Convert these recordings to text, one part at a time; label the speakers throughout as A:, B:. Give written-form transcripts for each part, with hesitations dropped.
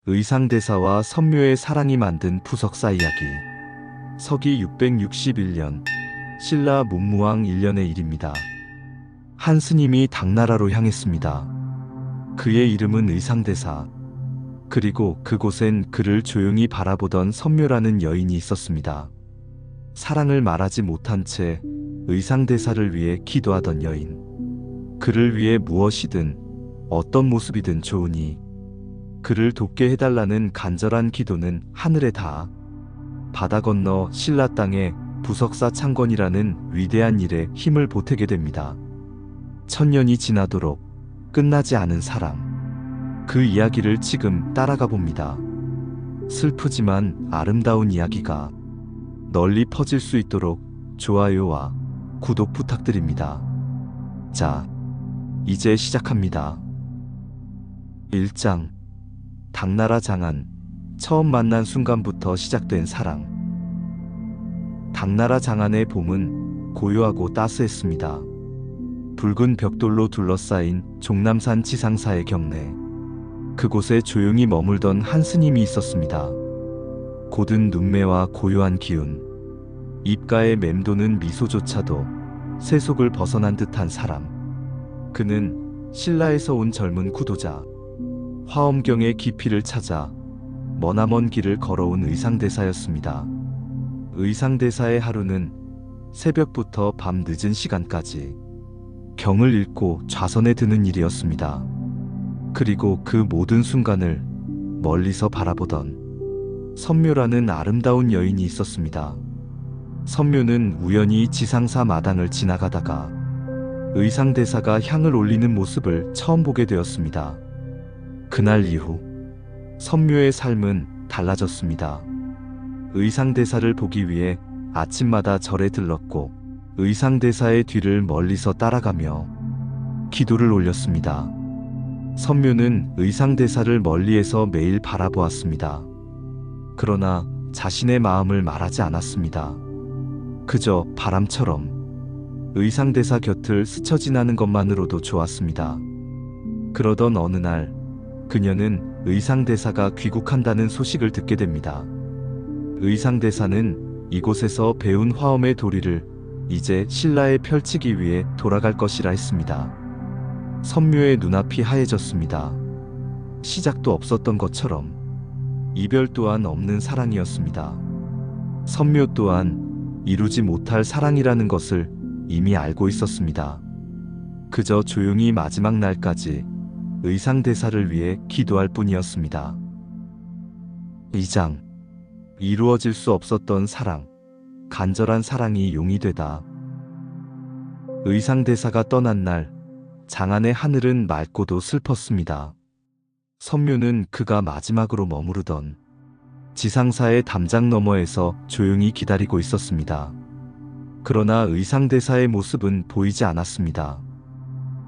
A: 의상대사와 선묘의 사랑이 만든 부석사 이야기. 서기 661년 신라 문무왕 1년의 일입니다. 한 스님이 당나라로 향했습니다. 그의 이름은 의상대사. 그리고 그곳엔 그를 조용히 바라보던 선묘라는 여인이 있었습니다. 사랑을 말하지 못한 채 의상대사를 위해 기도하던 여인. 그를 위해 무엇이든 어떤 모습이든 좋으니 그를 돕게 해달라는 간절한 기도는 하늘에 닿아 바다 건너 신라 땅에 부석사 창건이라는 위대한 일에 힘을 보태게 됩니다. 천년이 지나도록 끝나지 않은 사랑. 그 이야기를 지금 따라가 봅니다. 슬프지만 아름다운 이야기가 널리 퍼질 수 있도록 좋아요와 구독 부탁드립니다. 자, 이제 시작합니다. 1장. 당나라 장안. 처음 만난 순간부터 시작된 사랑. 당나라 장안의 봄은 고요하고 따스했습니다. 붉은 벽돌로 둘러싸인 종남산 지상사의 경내. 그곳에 조용히 머물던 한 스님이 있었습니다. 고든 눈매와 고요한 기운, 입가에 맴도는 미소조차도 세속을 벗어난 듯한 사람. 그는 신라에서 온 젊은 구도자, 화엄경의 깊이를 찾아 머나먼 길을 걸어온 의상대사였습니다. 의상대사의 하루는 새벽부터 밤 늦은 시간까지 경을 읽고 좌선에 드는 일이었습니다. 그리고 그 모든 순간을 멀리서 바라보던 선묘라는 아름다운 여인이 있었습니다. 선묘는 우연히 지상사 마당을 지나가다가 의상대사가 향을 올리는 모습을 처음 보게 되었습니다. 그날 이후 선묘의 삶은 달라졌습니다. 의상대사를 보기 위해 아침마다 절에 들렀고 의상대사의 뒤를 멀리서 따라가며 기도를 올렸습니다. 선묘는 의상대사를 멀리에서 매일 바라보았습니다. 그러나 자신의 마음을 말하지 않았습니다. 그저 바람처럼 의상대사 곁을 스쳐 지나는 것만으로도 좋았습니다. 그러던 어느 날 그녀는 의상대사가 귀국한다는 소식을 듣게 됩니다. 의상대사는 이곳에서 배운 화엄의 도리를 이제 신라에 펼치기 위해 돌아갈 것이라 했습니다. 선묘의 눈앞이 하얘졌습니다. 시작도 없었던 것처럼 이별 또한 없는 사랑이었습니다. 선묘 또한 이루지 못할 사랑이라는 것을 이미 알고 있었습니다. 그저 조용히 마지막 날까지 의상대사를 위해 기도할 뿐이었습니다. 2장. 이루어질 수 없었던 사랑. 간절한 사랑이 용이 되다. 의상대사가 떠난 날 장안의 하늘은 맑고도 슬펐습니다. 선묘는 그가 마지막으로 머무르던 지상사의 담장 너머에서 조용히 기다리고 있었습니다. 그러나 의상대사의 모습은 보이지 않았습니다.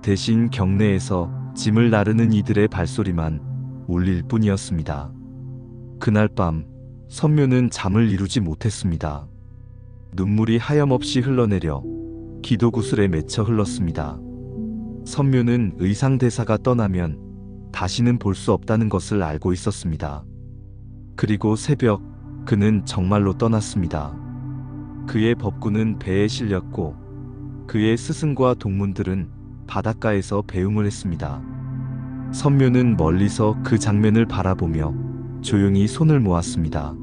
A: 대신 경내에서 짐을 나르는 이들의 발소리만 울릴 뿐이었습니다. 그날 밤 선묘는 잠을 이루지 못했습니다. 눈물이 하염없이 흘러내려 기도구슬에 맺혀 흘렀습니다. 선묘는 의상대사가 떠나면 다시는 볼 수 없다는 것을 알고 있었습니다. 그리고 새벽 그는 정말로 떠났습니다. 그의 법구는 배에 실렸고 그의 스승과 동문들은 바닷가에서 배웅을 했습니다. 선묘는 멀리서 그 장면을 바라보며 조용히 손을 모았습니다.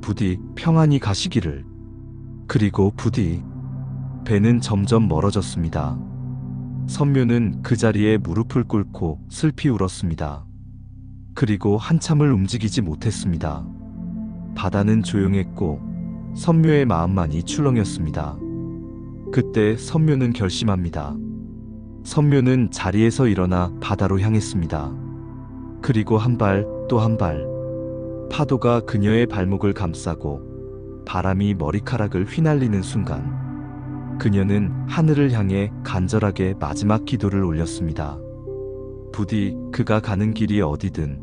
A: 부디 평안히 가시기를. 그리고 부디. 배는 점점 멀어졌습니다. 선묘는 그 자리에 무릎을 꿇고 슬피 울었습니다. 그리고 한참을 움직이지 못했습니다. 바다는 조용했고 선묘의 마음만이 출렁였습니다. 그때 선묘는 결심합니다. 선묘는 자리에서 일어나 바다로 향했습니다. 그리고 한 발 또 한 발. 파도가 그녀의 발목을 감싸고 바람이 머리카락을 휘날리는 순간 그녀는 하늘을 향해 간절하게 마지막 기도를 올렸습니다. 부디 그가 가는 길이 어디든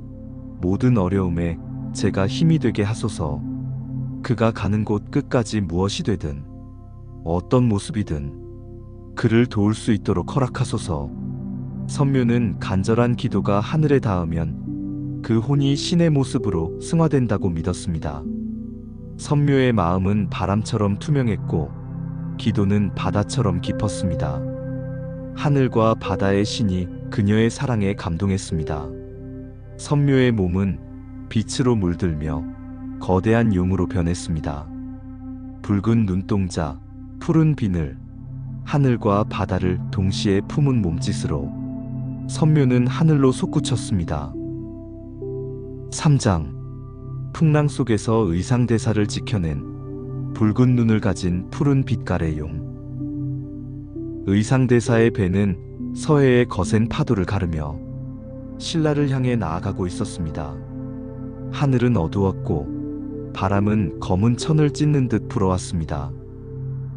A: 모든 어려움에 제가 힘이 되게 하소서. 그가 가는 곳 끝까지 무엇이 되든 어떤 모습이든 그를 도울 수 있도록 허락하소서. 선묘는 간절한 기도가 하늘에 닿으면 그 혼이 신의 모습으로 승화된다고 믿었습니다. 선묘의 마음은 바람처럼 투명했고 기도는 바다처럼 깊었습니다. 하늘과 바다의 신이 그녀의 사랑에 감동했습니다. 선묘의 몸은 빛으로 물들며 거대한 용으로 변했습니다. 붉은 눈동자, 푸른 비늘, 하늘과 바다를 동시에 품은 몸짓으로 선묘는 하늘로 솟구쳤습니다. 3장. 풍랑 속에서 의상대사를 지켜낸 붉은 눈을 가진 푸른 빛깔의 용. 의상대사의 배는 서해의 거센 파도를 가르며 신라를 향해 나아가고 있었습니다. 하늘은 어두웠고 바람은 검은 천을 찢는 듯 불어왔습니다.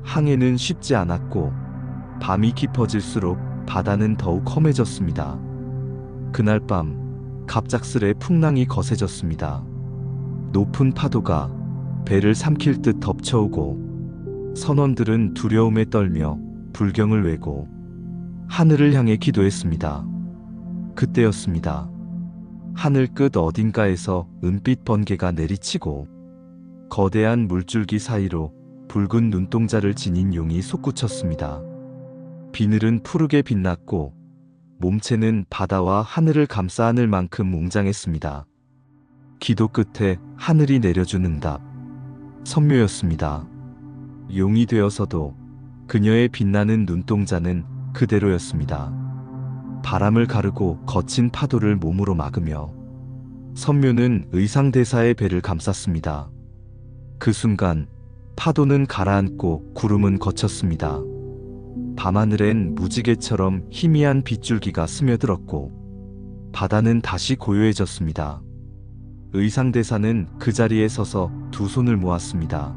A: 항해는 쉽지 않았고 밤이 깊어질수록 바다는 더욱 험해졌습니다. 그날 밤 갑작스레 풍랑이 거세졌습니다. 높은 파도가 배를 삼킬 듯 덮쳐오고 선원들은 두려움에 떨며 불경을 외고 하늘을 향해 기도했습니다. 그때였습니다. 하늘 끝 어딘가에서 은빛 번개가 내리치고 거대한 물줄기 사이로 붉은 눈동자를 지닌 용이 솟구쳤습니다. 비늘은 푸르게 빛났고 몸체는 바다와 하늘을 감싸 안을 만큼 웅장했습니다. 기도 끝에 하늘이 내려준 응답, 선묘였습니다. 용이 되어서도 그녀의 빛나는 눈동자는 그대로였습니다. 바람을 가르고 거친 파도를 몸으로 막으며 선묘는 의상대사의 배를 감쌌습니다. 그 순간 파도는 가라앉고 구름은 걷혔습니다. 밤하늘엔 무지개처럼 희미한 빗줄기가 스며들었고 바다는 다시 고요해졌습니다. 의상대사는 그 자리에 서서 두 손을 모았습니다.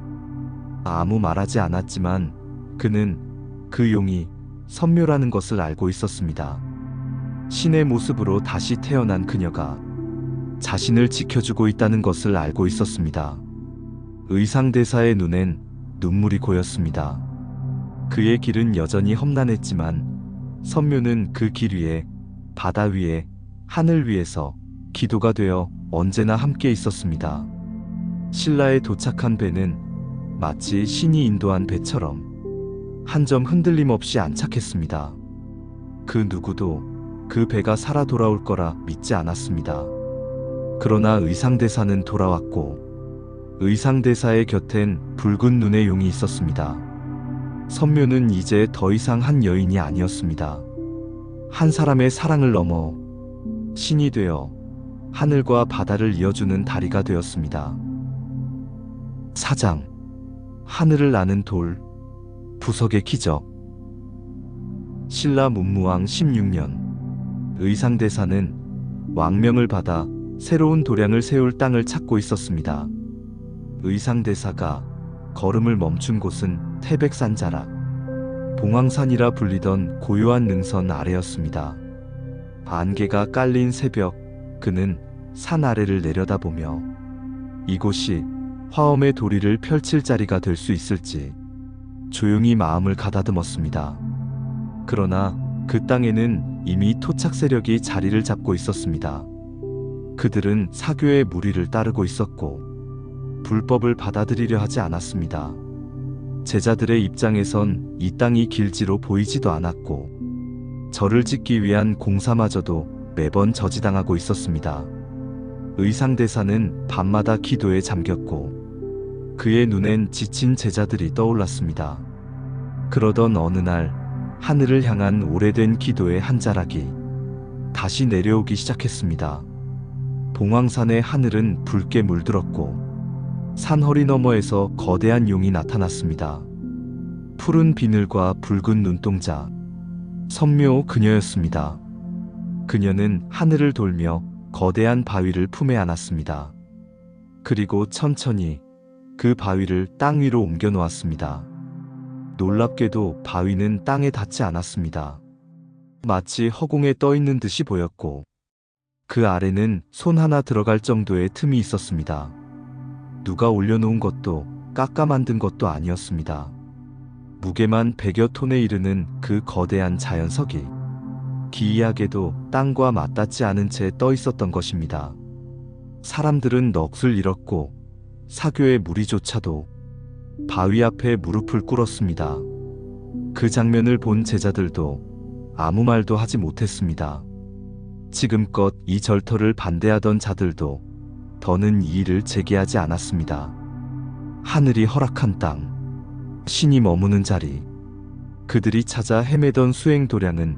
A: 아무 말하지 않았지만 그는 그 용이 선묘라는 것을 알고 있었습니다. 신의 모습으로 다시 태어난 그녀가 자신을 지켜주고 있다는 것을 알고 있었습니다. 의상대사의 눈엔 눈물이 고였습니다. 그의 길은 여전히 험난했지만 선묘는 그 길 위에, 바다 위에, 하늘 위에서 기도가 되어 언제나 함께 있었습니다. 신라에 도착한 배는 마치 신이 인도한 배처럼 한 점 흔들림 없이 안착했습니다. 그 누구도 그 배가 살아 돌아올 거라 믿지 않았습니다. 그러나 의상대사는 돌아왔고 의상대사의 곁엔 붉은 눈의 용이 있었습니다. 선묘는 이제 더 이상 한 여인이 아니었습니다. 한 사람의 사랑을 넘어 신이 되어 하늘과 바다를 이어주는 다리가 되었습니다. 4장. 하늘을 나는 돌, 부석의 기적. 신라 문무왕 16년, 의상대사는 왕명을 받아 새로운 도량을 세울 땅을 찾고 있었습니다. 의상대사가 걸음을 멈춘 곳은 태백산자락, 봉황산이라 불리던 고요한 능선 아래였습니다. 안개가 깔린 새벽, 그는 산 아래를 내려다보며 이곳이 화엄의 도리를 펼칠 자리가 될 수 있을지 조용히 마음을 가다듬었습니다. 그러나 그 땅에는 이미 토착 세력이 자리를 잡고 있었습니다. 그들은 사교의 무리를 따르고 있었고 불법을 받아들이려 하지 않았습니다. 제자들의 입장에선 이 땅이 길지로 보이지도 않았고 절을 짓기 위한 공사마저도 매번 저지당하고 있었습니다. 의상대사는 밤마다 기도에 잠겼고 그의 눈엔 지친 제자들이 떠올랐습니다. 그러던 어느 날 하늘을 향한 오래된 기도의 한 자락이 다시 내려오기 시작했습니다. 봉황산의 하늘은 붉게 물들었고 산허리 너머에서 거대한 용이 나타났습니다. 푸른 비늘과 붉은 눈동자, 선묘 그녀였습니다. 그녀는 하늘을 돌며 거대한 바위를 품에 안았습니다. 그리고 천천히 그 바위를 땅 위로 옮겨 놓았습니다. 놀랍게도 바위는 땅에 닿지 않았습니다. 마치 허공에 떠 있는 듯이 보였고 그 아래는 손 하나 들어갈 정도의 틈이 있었습니다. 누가 올려놓은 것도 깎아 만든 것도 아니었습니다. 무게만 100여 톤에 이르는 그 거대한 자연석이 기이하게도 땅과 맞닿지 않은 채 떠 있었던 것입니다. 사람들은 넋을 잃었고 사교의 무리조차도 바위 앞에 무릎을 꿇었습니다. 그 장면을 본 제자들도 아무 말도 하지 못했습니다. 지금껏 이 절터를 반대하던 자들도 더는 이의를 제기하지 않았습니다. 하늘이 허락한 땅, 신이 머무는 자리, 그들이 찾아 헤매던 수행도량은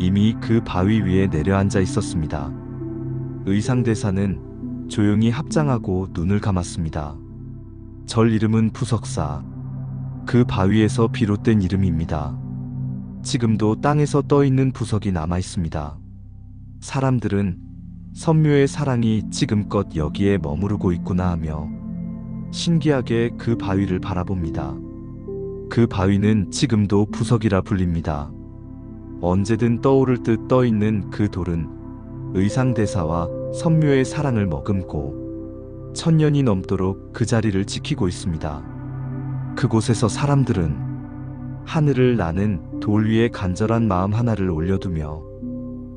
A: 이미 그 바위 위에 내려앉아 있었습니다. 의상대사는 조용히 합장하고 눈을 감았습니다. 절 이름은 부석사, 그 바위에서 비롯된 이름입니다. 지금도 땅에서 떠있는 부석이 남아 있습니다. 사람들은 선묘의 사랑이 지금껏 여기에 머무르고 있구나 하며 신기하게 그 바위를 바라봅니다. 그 바위는 지금도 부석이라 불립니다. 언제든 떠오를 듯 떠있는 그 돌은 의상대사와 선묘의 사랑을 머금고 천년이 넘도록 그 자리를 지키고 있습니다. 그곳에서 사람들은 하늘을 나는 돌 위에 간절한 마음 하나를 올려두며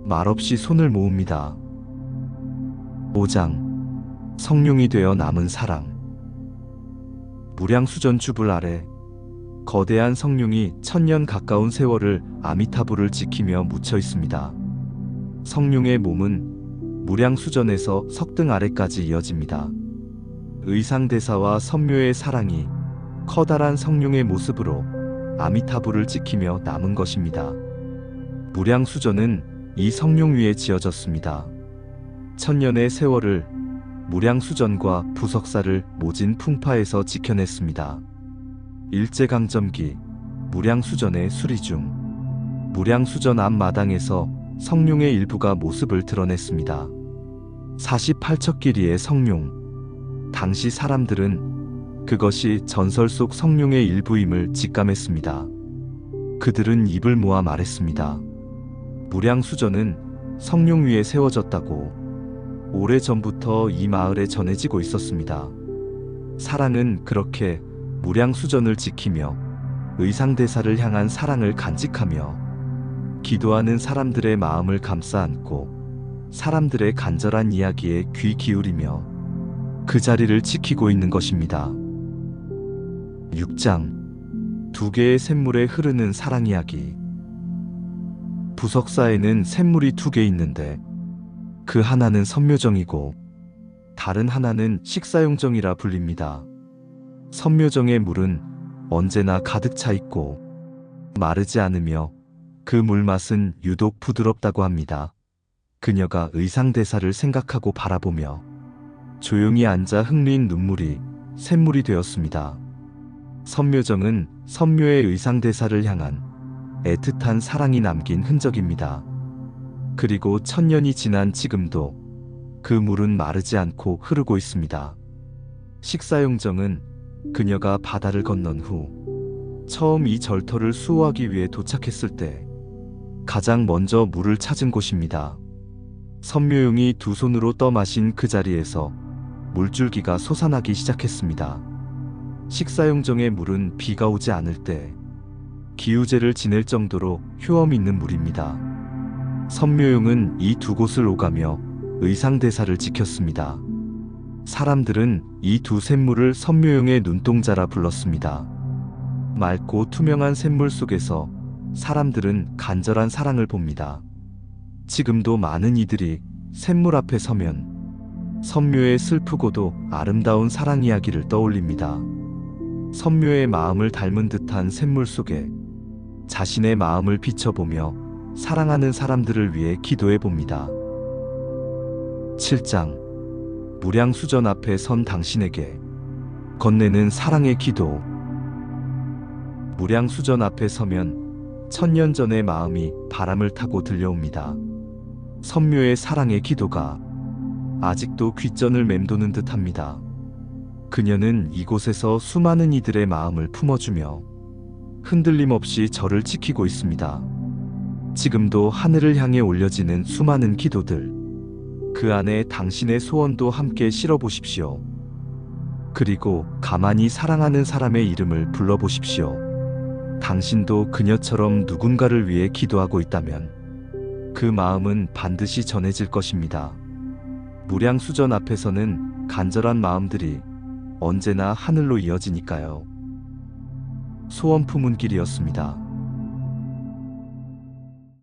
A: 말없이 손을 모읍니다. 5장 성룡이 되어 남은 사랑. 무량수전 주불 아래 거대한 성룡이 천년 가까운 세월을 아미타불을 지키며 묻혀 있습니다. 성룡의 몸은 무량수전에서 석등 아래까지 이어집니다. 의상대사와 선묘의 사랑이 커다란 성룡의 모습으로 아미타불을 지키며 남은 것입니다. 무량수전은 이 성룡 위에 지어졌습니다. 천년의 세월을 무량수전과 부석사를 모진 풍파에서 지켜냈습니다. 일제강점기 무량수전의 수리 중 무량수전 앞마당에서 성룡의 일부가 모습을 드러냈습니다. 48척 길이의 성룡. 당시 사람들은 그것이 전설 속 성룡의 일부임을 직감했습니다. 그들은 입을 모아 말했습니다. 무량수전은 성룡 위에 세워졌다고 오래전부터 이 마을에 전해지고 있었습니다. 사랑은 그렇게 무량수전을 지키며 의상대사를 향한 사랑을 간직하며 기도하는 사람들의 마음을 감싸 안고 사람들의 간절한 이야기에 귀 기울이며 그 자리를 지키고 있는 것입니다. 6장 두 개의 샘물에 흐르는 사랑 이야기. 부석사에는 샘물이 2개 있는데 그 하나는 선묘정이고 다른 하나는 식사용정이라 불립니다. 선묘정의 물은 언제나 가득 차 있고 마르지 않으며 그 물맛은 유독 부드럽다고 합니다. 그녀가 의상대사를 생각하고 바라보며 조용히 앉아 흘린 눈물이 샘물이 되었습니다. 선묘정은 선묘의 의상대사를 향한 애틋한 사랑이 남긴 흔적입니다. 그리고 천년이 지난 지금도 그 물은 마르지 않고 흐르고 있습니다. 식사용정은 그녀가 바다를 건넌 후 처음 이 절터를 수호하기 위해 도착했을 때 가장 먼저 물을 찾은 곳입니다. 선묘용이 2 손으로 떠마신 그 자리에서 물줄기가 솟아나기 시작했습니다. 식사용정의 물은 비가 오지 않을 때 기우제를 지낼 정도로 효험 있는 물입니다. 선묘용은 이 2 곳을 오가며 의상대사를 지켰습니다. 사람들은 이 2 샘물을 선묘용의 눈동자라 불렀습니다. 맑고 투명한 샘물 속에서 사람들은 간절한 사랑을 봅니다. 지금도 많은 이들이 샘물 앞에 서면 선묘의 슬프고도 아름다운 사랑 이야기를 떠올립니다. 선묘의 마음을 닮은 듯한 샘물 속에 자신의 마음을 비춰보며 사랑하는 사람들을 위해 기도해 봅니다. 7장 무량수전 앞에 선 당신에게 건네는 사랑의 기도. 무량수전 앞에 서면 천년 전의 마음이 바람을 타고 들려옵니다. 선묘의 사랑의 기도가 아직도 귓전을 맴도는 듯합니다. 그녀는 이곳에서 수많은 이들의 마음을 품어주며 흔들림 없이 저를 지키고 있습니다. 지금도 하늘을 향해 올려지는 수많은 기도들, 그 안에 당신의 소원도 함께 실어보십시오. 그리고 가만히 사랑하는 사람의 이름을 불러보십시오. 당신도 그녀처럼 누군가를 위해 기도하고 있다면 그 마음은 반드시 전해질 것입니다. 무량수전 앞에서는 간절한 마음들이 언제나 하늘로 이어지니까요. 소원 품은 길이었습니다.